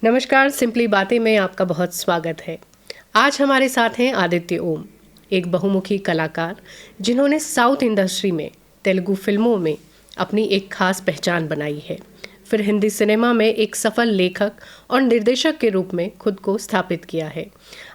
नमस्कार, सिंपली बातें में आपका बहुत स्वागत है। आज हमारे साथ हैं आदित्य ओम, एक बहुमुखी कलाकार जिन्होंने साउथ इंडस्ट्री में तेलुगु फिल्मों में अपनी एक खास पहचान बनाई है। फिर हिंदी सिनेमा में एक सफल लेखक और निर्देशक के रूप में खुद को स्थापित किया है।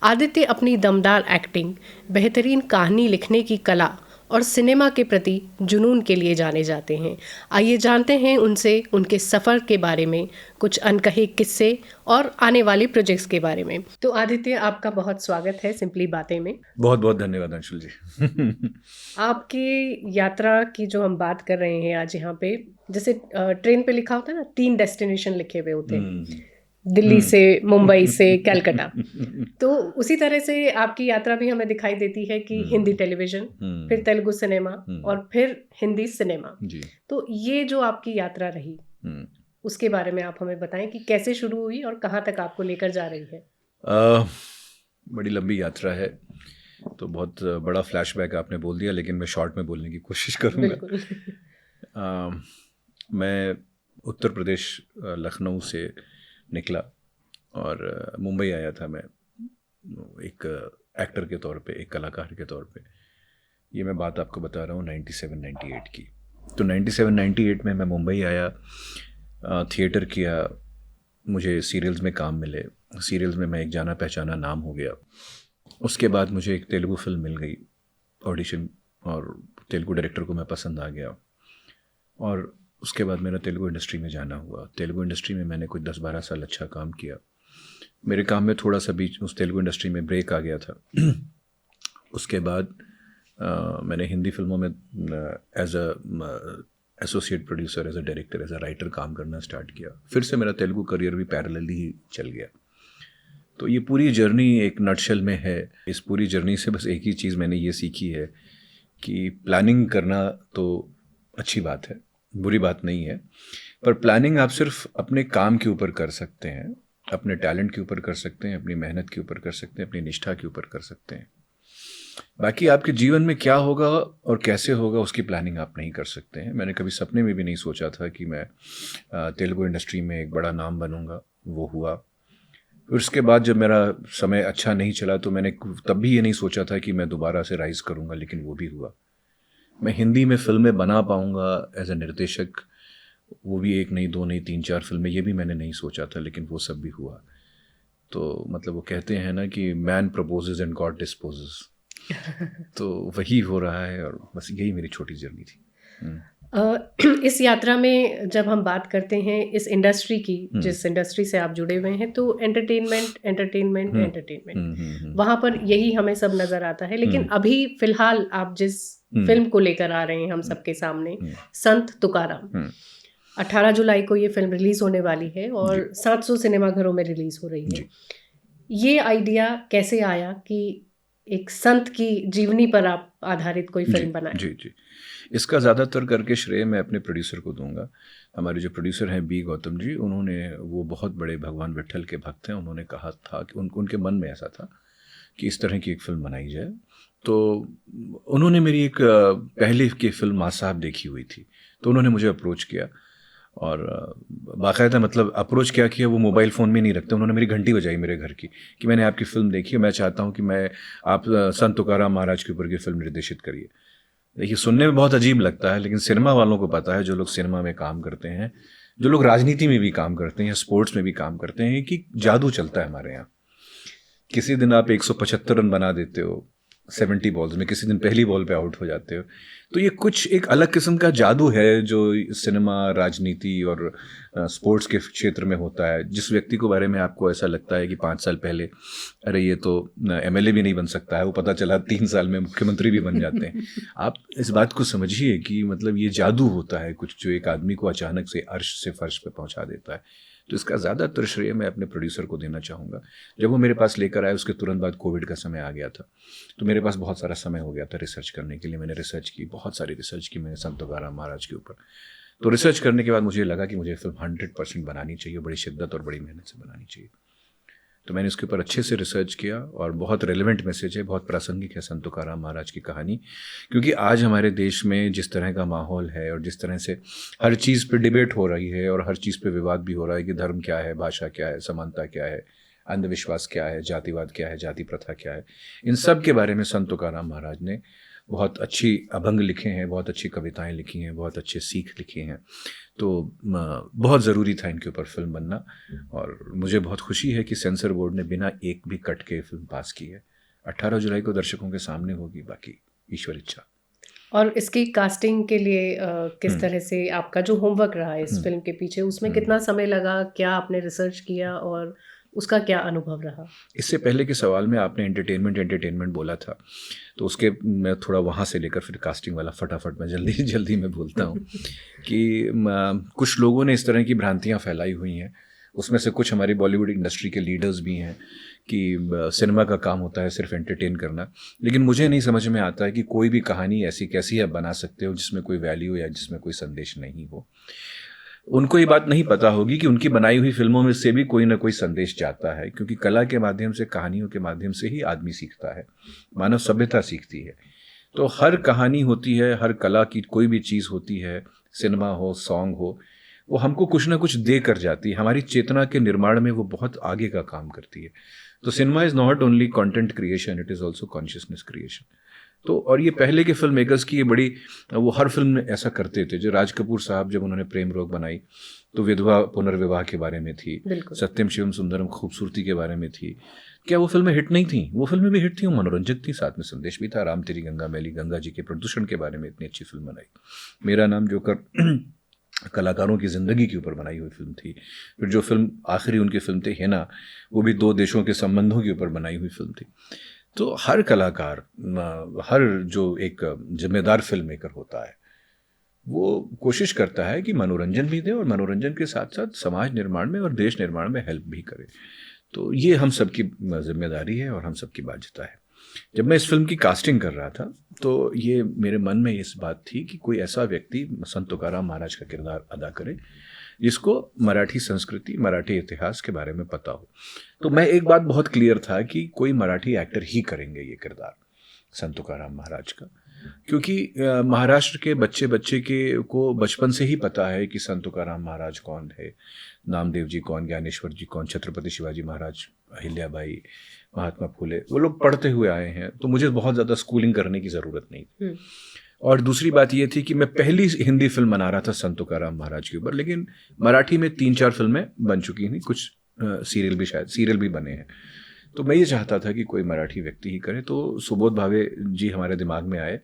आदित्य अपनी दमदार एक्टिंग, बेहतरीन कहानी लिखने की कला और सिनेमा के प्रति जुनून के लिए जाने जाते हैं। आइए जानते हैं उनसे उनके सफ़र के बारे में, कुछ अनकहे किस्से और आने वाले प्रोजेक्ट्स के बारे में। तो आदित्य, आपका बहुत स्वागत है सिंपली बातें में। बहुत बहुत धन्यवाद अंशुल जी। आपकी यात्रा की जो हम बात कर रहे हैं आज यहाँ पे, जैसे ट्रेन पे लिखा होता है ना, 3 डेस्टिनेशन लिखे हुए होते हैं, दिल्ली से, मुंबई से, कलकत्ता। तो उसी तरह से आपकी यात्रा भी हमें दिखाई देती है कि हिंदी टेलीविज़न, फिर तेलुगु सिनेमा और फिर हिंदी सिनेमा। जी। तो ये जो आपकी यात्रा रही, उसके बारे में आप हमें बताएं कि कैसे शुरू हुई और कहाँ तक आपको लेकर जा रही है। बड़ी लंबी यात्रा है, तो बहुत बड़ा फ्लैशबैक आपने बोल दिया, लेकिन मैं शॉर्ट में बोलने की कोशिश करूँगा। बिल्कुल। मैं उत्तर प्रदेश लखनऊ से निकला और मुंबई आया था। मैं एक एक्टर के तौर पे, एक कलाकार के तौर पे। ये मैं बात आपको बता रहा हूँ 97-98 की। तो 97-98 में मैं मुंबई आया, थिएटर किया, मुझे सीरियल्स में काम मिले, सीरियल्स में मैं एक जाना पहचाना नाम हो गया। उसके बाद मुझे एक तेलुगु फिल्म मिल गई ऑडिशन, और तेलुगु डायरेक्टर को मैं पसंद आ गया, और उसके बाद मेरा तेलुगु इंडस्ट्री में जाना हुआ। तेलुगु इंडस्ट्री में मैंने कुछ 10-12 साल अच्छा काम किया। मेरे काम में थोड़ा सा बीच उस तेलुगु इंडस्ट्री में ब्रेक आ गया था। उसके बाद मैंने हिंदी फिल्मों में as a associate producer, as a director, as a writer काम करना स्टार्ट किया। फिर से मेरा तेलुगु करियर भी पैरेलली ही चल गया। तो ये पूरी जर्नी एक नटशेल में है। इस पूरी जर्नी से बस एक ही चीज़ मैंने ये सीखी है कि प्लानिंग करना तो अच्छी बात है, बुरी बात नहीं है, पर प्लानिंग आप सिर्फ अपने काम के ऊपर कर सकते हैं, अपने टैलेंट के ऊपर कर सकते हैं, अपनी मेहनत के ऊपर कर सकते हैं, अपनी निष्ठा के ऊपर कर सकते हैं। बाकी आपके जीवन में क्या होगा और कैसे होगा, उसकी प्लानिंग आप नहीं कर सकते हैं। मैंने कभी सपने में भी नहीं सोचा था कि मैं तेलुगु इंडस्ट्री में एक बड़ा नाम बनूंगा। वो हुआ। फिर उसके बाद जब मेरा समय अच्छा नहीं चला तो मैंने तब भी ये नहीं सोचा था कि मैं दोबारा से राइज करूंगा, लेकिन वो भी हुआ। मैं हिंदी में फिल्में बना पाऊंगा एज ए निर्देशक, वो भी एक नहीं, दो नहीं, 3-4 फिल्में, ये भी मैंने नहीं सोचा था, लेकिन वो सब भी हुआ। तो मतलब वो कहते हैं ना कि man proposes and God disposes, तो वही हो रहा है, और बस यही मेरी छोटी जर्नी थी। इस यात्रा में जब हम बात करते हैं इस इंडस्ट्री की, जिस इंडस्ट्री से आप जुड़े हुए हैं, तो एंटरटेनमेंट वहाँ पर यही हमें सब नज़र आता है। लेकिन अभी फिलहाल आप जिस फिल्म को लेकर आ रहे हैं हम सबके सामने, संत तुकाराम, 18 जुलाई को ये फिल्म रिलीज़ होने वाली है और 700 सिनेमाघरों में रिलीज़ हो रही है। ये आइडिया कैसे आया कि एक संत की जीवनी पर आप आधारित कोई फिल्म बनाएं? जी, इसका ज़्यादातर करके श्रेय मैं अपने प्रोड्यूसर को दूंगा। हमारे जो प्रोड्यूसर हैं बी गौतम जी, उन्होंने, वो बहुत बड़े भगवान विट्ठल के भक्त हैं। उन्होंने कहा था कि उनके मन में ऐसा था कि इस तरह की एक फ़िल्म बनाई जाए। तो उन्होंने मेरी एक पहले की फ़िल्म माँ साहब देखी हुई थी, तो उन्होंने मुझे अप्रोच किया, और बाकायदा मतलब अप्रोच क्या किया, वो मोबाइल फ़ोन में नहीं रखते, उन्होंने मेरी घंटी बजाई मेरे घर की कि मैंने आपकी फ़िल्म देखी है, मैं चाहता हूँ कि आप संत तुकाराम महाराज के ऊपर की फ़िल्म निर्देशित करिए। देखिए, सुनने में बहुत अजीब लगता है, लेकिन सिनेमा वालों को पता है, जो लोग सिनेमा में काम करते हैं, जो लोग राजनीति में भी काम करते हैं या स्पोर्ट्स में भी काम करते हैं, कि जादू चलता है हमारे यहाँ। किसी दिन आप 175 रन बना देते हो 70 बॉल्स में, किसी दिन पहली बॉल पे आउट हो जाते हो। तो ये कुछ एक अलग किस्म का जादू है जो सिनेमा, राजनीति और स्पोर्ट्स के क्षेत्र में होता है। जिस व्यक्ति को बारे में आपको ऐसा लगता है कि 5 साल पहले अरे ये तो एमएलए भी नहीं बन सकता है, वो पता चला 3 साल में मुख्यमंत्री भी बन जाते हैं। आप इस बात को समझिए कि मतलब ये जादू होता है कुछ, जो एक आदमी को अचानक से अर्श से फर्श पे पहुंचा देता है। तो इसका ज़्यादातर श्रेय मैं अपने प्रोड्यूसर को देना चाहूँगा। जब वो मेरे पास लेकर आए, उसके तुरंत बाद कोविड का समय आ गया था, तो मेरे पास बहुत सारा समय हो गया था रिसर्च करने के लिए। मैंने रिसर्च की, बहुत सारी रिसर्च की मैंने संत तुकाराम महाराज के ऊपर। तो रिसर्च करने के बाद मुझे लगा कि मुझे फिल्म 100% बनानी चाहिए, बड़ी शिद्दत और बड़ी मेहनत से बनानी चाहिए। तो मैंने इसके ऊपर अच्छे से रिसर्च किया और बहुत रेलेवेंट मैसेज है, बहुत प्रासंगिक है संत तुकाराम महाराज की कहानी। क्योंकि आज हमारे देश में जिस तरह का माहौल है और जिस तरह से हर चीज़ पे डिबेट हो रही है और हर चीज़ पे विवाद भी हो रहा है कि धर्म क्या है, भाषा क्या है, समानता क्या है, अंधविश्वास क्या है, जातिवाद क्या है, जाति प्रथा क्या है, इन सब के बारे में संत तुकाराम महाराज ने बहुत अच्छी अभंग लिखे हैं, बहुत अच्छी कविताएं लिखी हैं, बहुत अच्छे सीख लिखे हैं। तो बहुत ज़रूरी था इनके ऊपर फिल्म बनना और मुझे बहुत खुशी है कि सेंसर बोर्ड ने बिना एक भी कट के फिल्म पास की है। 18 जुलाई को दर्शकों के सामने होगी, बाकी ईश्वर इच्छा। और इसकी कास्टिंग के लिए किस तरह से आपका जो होमवर्क रहा है इस फिल्म के पीछे, उसमें कितना समय लगा, क्या आपने रिसर्च किया और उसका क्या अनुभव रहा? इससे पहले के सवाल में आपने एंटरटेनमेंट बोला था, तो उसके मैं थोड़ा वहाँ से लेकर फिर कास्टिंग वाला फटाफट मैं जल्दी में बोलता हूँ कि कुछ लोगों ने इस तरह की भ्रांतियाँ फैलाई हुई हैं। उसमें से कुछ हमारी बॉलीवुड इंडस्ट्री के लीडर्स भी हैं कि सिनेमा का काम होता है सिर्फ एंटरटेन करना, लेकिन मुझे नहीं समझ में आता है कि कोई भी कहानी ऐसी कैसी आप बना सकते हो जिसमें कोई वैल्यू या जिसमें कोई संदेश नहीं हो। उनको ये बात नहीं पता होगी कि उनकी बनाई हुई फिल्मों में से भी कोई ना कोई संदेश जाता है, क्योंकि कला के माध्यम से, कहानियों के माध्यम से ही आदमी सीखता है, मानव सभ्यता सीखती है। तो हर कहानी होती है, हर कला की कोई भी चीज़ होती है, सिनेमा हो, सॉन्ग हो, वो हमको कुछ ना कुछ दे कर जाती है, हमारी चेतना के निर्माण में वो बहुत आगे का काम करती है। तो cinema is not only content creation, it is also consciousness creation. तो और ये पहले के फिल्म मेकर्स की ये बड़ी, वो हर फिल्म में ऐसा करते थे। जो राज कपूर साहब जब उन्होंने प्रेम रोग बनाई तो विधवा पुनर्विवाह के बारे में थी, सत्यम शिवम सुंदरम खूबसूरती के बारे में थी। क्या वो फिल्में हिट नहीं थी? वो फिल्में भी हिट थी, वो मनोरंजक थी, साथ में संदेश भी था। राम तेरी गंगा मैली, गंगा जी के प्रदूषण के बारे में इतनी अच्छी फिल्म बनाई। मेरा नाम जोकर कलाकारों की ज़िंदगी के ऊपर बनाई हुई फिल्म थी। फिर जो फिल्म आखिरी उनकी फिल्म थी हेना, वो भी दो देशों के संबंधों के ऊपर बनाई हुई फिल्म थी। तो हर कलाकार, हर जो एक जिम्मेदार फिल्म मेकर होता है, वो कोशिश करता है कि मनोरंजन भी दे और मनोरंजन के साथ साथ समाज निर्माण में और देश निर्माण में हेल्प भी करे। तो ये हम सबकी जिम्मेदारी है और हम सबकी बाध्यता है। जब मैं इस फिल्म की कास्टिंग कर रहा था तो ये मेरे मन में इस बात थी कि कोई ऐसा व्यक्ति संत तुकाराम महाराज का किरदार अदा करे जिसको मराठी संस्कृति, मराठी इतिहास के बारे में पता हो। तो मैं एक बात बहुत क्लियर था कि कोई मराठी एक्टर ही करेंगे ये किरदार संत तुकाराम महाराज का, क्योंकि महाराष्ट्र के बच्चे के को बचपन से ही पता है कि संत तुकाराम महाराज कौन है, नामदेव जी कौन, ज्ञानेश्वर जी कौन, छत्रपति शिवाजी महाराज, अहिल्याबाई, महात्मा फूले, वो लोग पढ़ते हुए आए हैं। तो मुझे बहुत ज़्यादा स्कूलिंग करने की ज़रूरत नहीं थी। और दूसरी बात ये थी कि मैं पहली हिंदी फिल्म बना रहा था संत तुकाराम महाराज के ऊपर, लेकिन मराठी में 3-4 फिल्में बन चुकी थी, कुछ सीरियल भी, शायद सीरियल भी बने हैं। तो मैं ये चाहता था कि कोई मराठी व्यक्ति ही करे। तो सुबोध भावे जी हमारे दिमाग में आए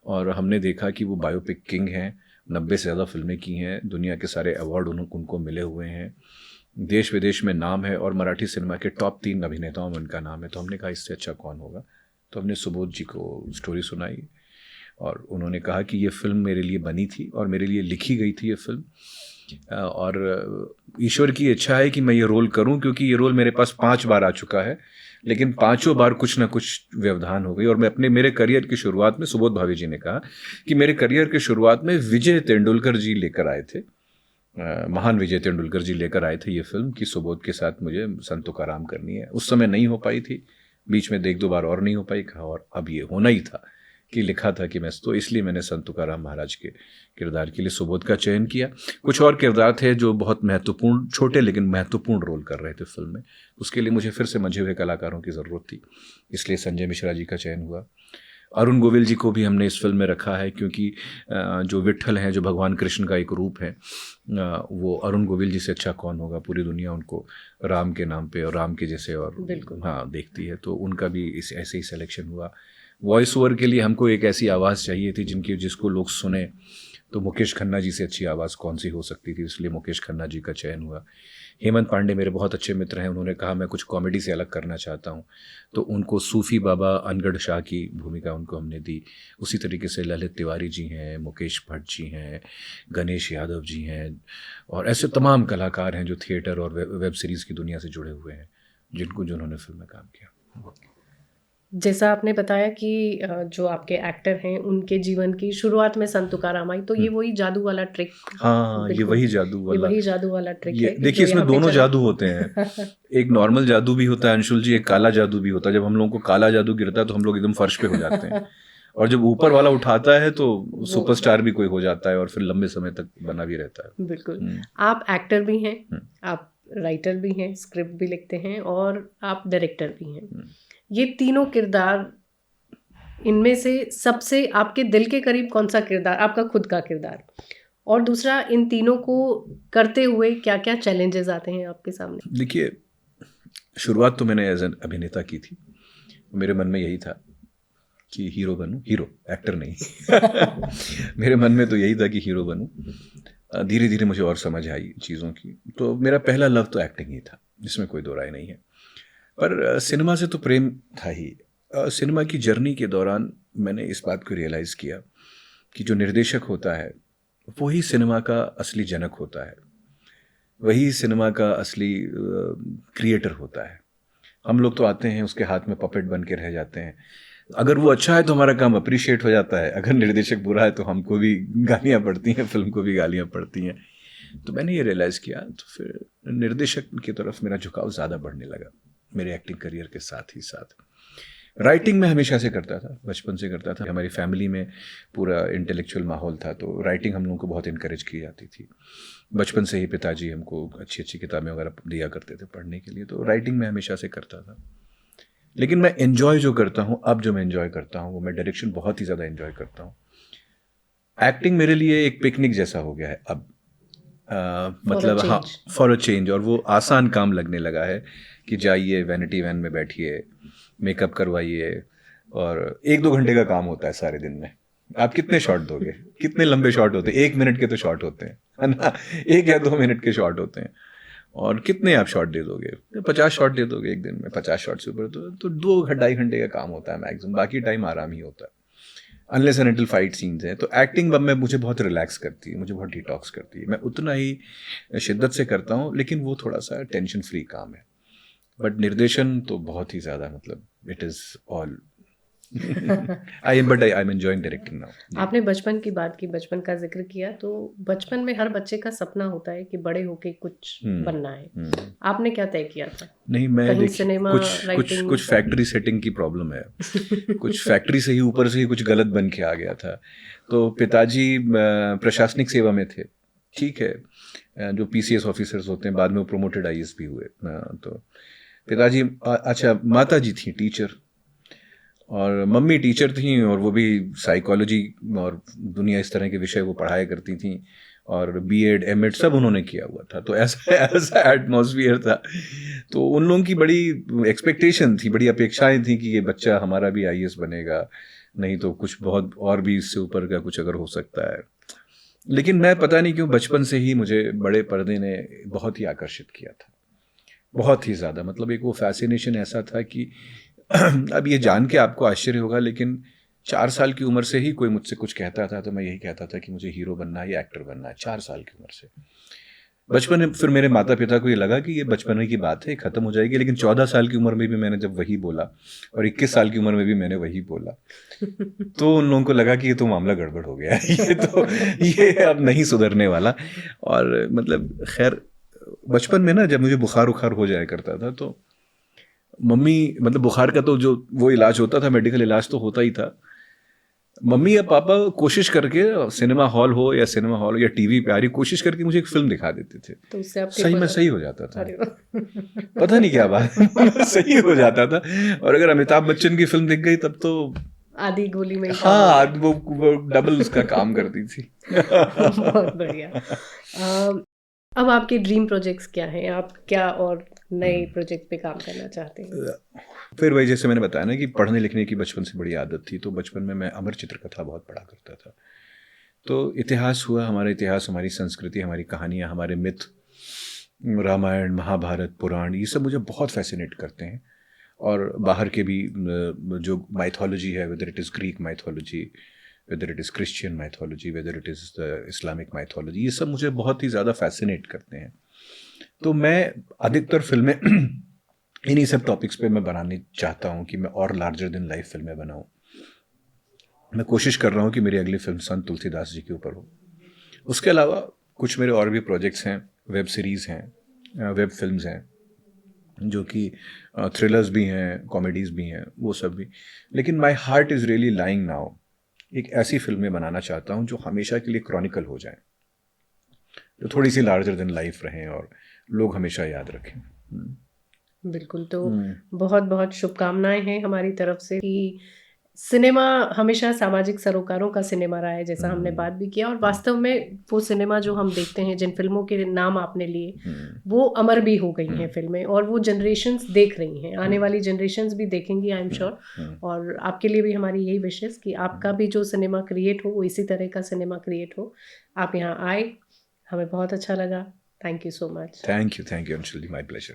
और हमने देखा कि वो बायोपिक किंग हैं, 90 से ज़्यादा फिल्में की हैं, दुनिया के सारे अवार्ड उनको मिले हुए हैं, देश विदेश में नाम है और मराठी सिनेमा के टॉप 3 अभिनेताओं में उनका नाम है। तो हमने कहा इससे अच्छा कौन होगा। तो हमने सुबोध जी को स्टोरी सुनाई और उन्होंने कहा कि ये फिल्म मेरे लिए बनी थी और मेरे लिए लिखी गई थी ये फिल्म, और ईश्वर की इच्छा है कि मैं ये रोल करूं, क्योंकि ये रोल मेरे पास 5 बार आ चुका है, लेकिन 5 बार कुछ ना कुछ व्यवधान हो गई। और मैं मेरे करियर की शुरुआत में, सुबोध भावे जी ने कहा कि मेरे करियर की शुरुआत में विजय तेंदुलकर जी लेकर आए थे, महान विजय तेंदुलकर जी लेकर आए थे ये फिल्म कि सुबोध के साथ मुझे संत तुकाराम करनी है। उस समय नहीं हो पाई थी, बीच में 1-2 बार और नहीं हो पाई, कहा और अब ये होना ही था कि लिखा था कि मैं, तो इसलिए मैंने संत तुकाराम महाराज के किरदार के लिए सुबोध का चयन किया। कुछ और किरदार थे जो बहुत महत्वपूर्ण, छोटे लेकिन महत्वपूर्ण रोल कर रहे थे फिल्म में, उसके लिए मुझे फिर से मंझे हुए कलाकारों की ज़रूरत थी, इसलिए संजय मिश्रा जी का चयन हुआ। अरुण गोविल जी को भी हमने इस फिल्म में रखा है, क्योंकि जो विट्ठल हैं, जो भगवान कृष्ण का एक रूप है, वो अरुण गोविल जी से अच्छा कौन होगा। पूरी दुनिया उनको राम के नाम पे और राम के जैसे और हाँ देखती है, तो उनका भी इस ऐसे ही सिलेक्शन हुआ। वॉइस ओवर के लिए हमको एक ऐसी आवाज़ चाहिए थी जिसको लोग सुने, तो मुकेश खन्ना जी से अच्छी आवाज़ कौन सी हो सकती थी, इसलिए मुकेश खन्ना जी का चयन हुआ। हेमंत पांडे मेरे बहुत अच्छे मित्र हैं, उन्होंने कहा मैं कुछ कॉमेडी से अलग करना चाहता हूं, तो उनको सूफ़ी बाबा अनगढ़ शाह की भूमिका उनको हमने दी। उसी तरीके से ललित तिवारी जी हैं, मुकेश भट्ट जी हैं, गणेश यादव जी हैं, और ऐसे तमाम कलाकार हैं जो थिएटर और वेब सीरीज़ की दुनिया से जुड़े हुए हैं, जिन्होंने फिल्म में काम किया। जैसा आपने बताया कि जो आपके एक्टर हैं उनके जीवन की शुरुआत में संत तुकाराम आई, तो ये वही जादू वाला ट्रिक। हाँ, ये बिल्कुल, वही जादू ये वाला। वही जादू वाला ट्रिक ये है कि देखिए, जो इसमें यहाँ पे दोनों चला। जादू होते हैं। एक नॉर्मल जादू भी होता है अंशुल जी, एक काला जादू भी होता है। जब हम लोगों को काला जादू गिरता है तो हम लोग एकदम फर्श पे हो जाते हैं, और जब ऊपर वाला उठाता है तो वो सुपरस्टार भी कोई हो जाता है और फिर लंबे समय तक बना भी रहता है। बिल्कुल। हम्म, आप एक्टर भी हैं, हम्म, आप राइटर भी हैं, स्क्रिप्ट भी लिखते हैं और आप डायरेक्टर भी हैं। हम्म। ये तीनों किरदार, इनमें से सबसे आपके दिल के करीब कौन सा किरदार, आपका खुद का किरदार? और दूसरा, इन तीनों को करते हुए क्या क्या चैलेंजेस आते हैं आपके सामने? देखिए, शुरुआत तो मैंने एज एन अभिनेता की थी। मेरे मन में यही था कि हीरो बनूं, हीरो, एक्टर नहीं। मेरे मन में तो यही था कि हीरो बनूं। धीरे धीरे मुझे और समझ आई चीज़ों की। तो मेरा पहला लव तो एक्टिंग ही था, इसमें कोई दो राय नहीं है। पर सिनेमा से तो प्रेम था ही। सिनेमा की जर्नी के दौरान मैंने इस बात को रियलाइज़ किया कि जो निर्देशक होता है वही सिनेमा का असली जनक होता है, वही सिनेमा का असली क्रिएटर होता है। हम लोग तो आते हैं, उसके हाथ में पपेट बन के रह जाते हैं। अगर वो अच्छा है तो हमारा काम अप्रिशिएट हो जाता है, अगर निर्देशक बुरा है तो हमको भी गालियाँ पड़ती हैं, फिल्म को भी गालियाँ पड़ती हैं। तो मैंने ये रियलाइज़ किया, तो फिर निर्देशक की तरफ मेरा झुकाव ज़्यादा बढ़ने लगा मेरे एक्टिंग करियर के साथ ही साथ। राइटिंग में हमेशा से करता था, बचपन से करता था। हमारी फैमिली में पूरा इंटेलेक्चुअल माहौल था, तो राइटिंग हम लोगों को बहुत इनकरेज की जाती थी। बचपन से ही पिताजी हमको अच्छी अच्छी किताबें वगैरह दिया करते थे पढ़ने के लिए, तो राइटिंग में हमेशा से करता था। लेकिन मैं एंजॉय जो करता हूँ, अब जो मैं एंजॉय करता हूँ वो मैं डायरेक्शन बहुत ही ज़्यादा एंजॉय करता हूँ। एक्टिंग मेरे लिए एक पिकनिक जैसा हो गया है अब। मतलब हाँ, फॉर अ चेंज। और वो आसान काम लगने लगा है कि जाइए वैनिटी वैन में बैठिए, मेकअप करवाइए, और 1-2 घंटे का काम होता है सारे दिन में। आप कितने शॉट दोगे? कितने लंबे शॉट होते हैं? 1 मिनट के तो शॉट होते हैं, है ना? 1 या 2 मिनट के शॉट होते हैं। और कितने आप शॉट दे दोगे? 50 शॉट दे दोगे एक दिन में, 50 शॉट से ऊपर तो 2-2.5 घंटे का काम होता है मैक्सिमम। बाकी टाइम आराम ही होता है, unless and until fight scenes हैं। तो एक्टिंग अब मैं मुझे बहुत रिलैक्स करती है, मुझे बहुत डिटॉक्स करती है। मैं उतना ही शिद्दत से करता हूँ, लेकिन वो थोड़ा सा टेंशन फ्री काम है। बट निर्देशन तो बहुत ही ज़्यादा, मतलब it is all I am enjoying directing now. आपने बचपन की बात की, बचपन का जिक्र किया, तो बचपन में हर बच्चे का सपना होता है कि बड़े होके कुछ बनना है। आपने क्या तय किया था? नहीं, मैं कहीं देखिए, सिनेमा, कुछ राइटिंग? कुछ फैक्ट्री सेटिंग की प्रॉब्लम है। कुछ फैक्ट्री से ही ऊपर से ही कुछ गलत बन के आ गया था। तो पिताजी प्रशासनिक सेवा में थे, ठीक है, जो पीसीएस ऑफिसर्स होते हैं, बाद में वो प्रोमोटेड आईएएस भी हुए। तो पिताजी, अच्छा, माता जी थी टीचर और मम्मी टीचर थी, और वो भी साइकोलॉजी और दुनिया इस तरह के विषय वो पढ़ाया करती थी, और बीएड एमएड सब उन्होंने किया हुआ था। तो ऐसा एटमॉस्फियर था। तो उन लोगों की बड़ी एक्सपेक्टेशन थी, बड़ी अपेक्षाएं थी कि ये बच्चा हमारा भी आईएएस बनेगा, नहीं तो कुछ बहुत और भी इससे ऊपर का कुछ अगर हो सकता है। लेकिन मैं पता नहीं क्यों बचपन से ही मुझे बड़े पर्दे ने बहुत ही आकर्षित किया था, बहुत ही ज़्यादा। मतलब एक वो फैसिनेशन ऐसा था कि अब ये जान के आपको आश्चर्य होगा, लेकिन 4 साल की उम्र से ही कोई मुझसे कुछ कहता था तो मैं यही कहता था कि मुझे हीरो बनना है या एक्टर बनना है। 4 साल की उम्र से। बचपन में फिर मेरे माता पिता को ये लगा कि ये बचपन की बात है, खत्म हो जाएगी। लेकिन 14 साल की उम्र में भी मैंने जब वही बोला, और 21 साल की उम्र में भी मैंने वही बोला, तो उन लोगों को लगा कि ये तो मामला गड़बड़ हो गया है, ये अब नहीं सुधरने वाला। और मतलब खैर, बचपन में ना जब मुझे बुखार उखार हो जाया करता था तो मम्मी, मतलब बुखार का तो जो वो इलाज होता था, मेडिकल इलाज तो होता ही था, मम्मी या पापा कोशिश करके सिनेमा हॉल हो या सिनेमा हॉल या टीवी पे आ रही, कोशिश करके मुझे एक फिल्म दिखा देते थे। तो उससे आप सही में सही हो जाता था। अरे वाह। पता नहीं क्या बात सही हो जाता था। और अगर अमिताभ बच्चन की फिल्म दिख गई तब तो आधी गोली में ही काम हाँ, हो गया। वो डबल उसका काम करती थी। बहुत बढ़िया। अब आपके ड्रीम प्रोजेक्ट्स क्या हैं? आप क्या और नए प्रोजेक्ट पे काम करना चाहते हैं? फिर वही, जैसे मैंने बताया ना कि पढ़ने लिखने की बचपन से बड़ी आदत थी, तो बचपन में मैं अमर चित्रकथा बहुत पढ़ा करता था। तो इतिहास हुआ, हमारा इतिहास, हमारी संस्कृति, हमारी कहानियाँ, हमारे मिथ, रामायण, महाभारत, पुराण, ये सब मुझे बहुत फैसिनेट करते हैं। और बाहर के भी जो माइथोलॉजी है, whether it is Greek mythology, whether it is Christian mythology, whether it is Islamic mythology, ये सब मुझे बहुत ही ज़्यादा फैसिनेट करते हैं। तो मैं अधिकतर फिल्में इन्हीं सब टॉपिक्स पे मैं बनाने चाहता हूँ कि मैं और लार्जर देन लाइफ फिल्में बनाऊँ। मैं कोशिश कर रहा हूँ कि मेरी अगली फिल्म संत तुलसीदास जी के ऊपर हो। उसके अलावा कुछ मेरे और भी प्रोजेक्ट्स हैं, वेब सीरीज़ हैं, वेब फिल्म्स हैं, जो कि थ्रिलर्स भी हैं, कॉमेडीज़ भी हैं, वो सब भी। लेकिन my heart is really lying now, एक ऐसी फिल्में बनाना चाहता हूँ जो हमेशा के लिए क्रॉनिकल हो जाएं, जो थोड़ी सी लार्जर देन लाइफ रहें और लोग हमेशा याद रखें। बिल्कुल, तो बहुत बहुत शुभकामनाएं हैं हमारी तरफ से कि सिनेमा हमेशा सामाजिक सरोकारों का सिनेमा रहा है, जैसा हमने बात भी किया, और वास्तव में वो सिनेमा जो हम देखते हैं, जिन फिल्मों के नाम आपने लिए, वो अमर भी हो गई हैं फिल्में, और वो जनरेशन्स देख रही हैं, आने वाली जनरेशन्स भी देखेंगी, आई एम श्योर। और आपके लिए भी हमारी यही विशेष कि आपका भी जो सिनेमा क्रिएट हो वो इसी तरह का सिनेमा क्रिएट हो। आप यहाँ आए, हमें बहुत अच्छा लगा। Thank you so much. Thank you Anshul ji, my pleasure.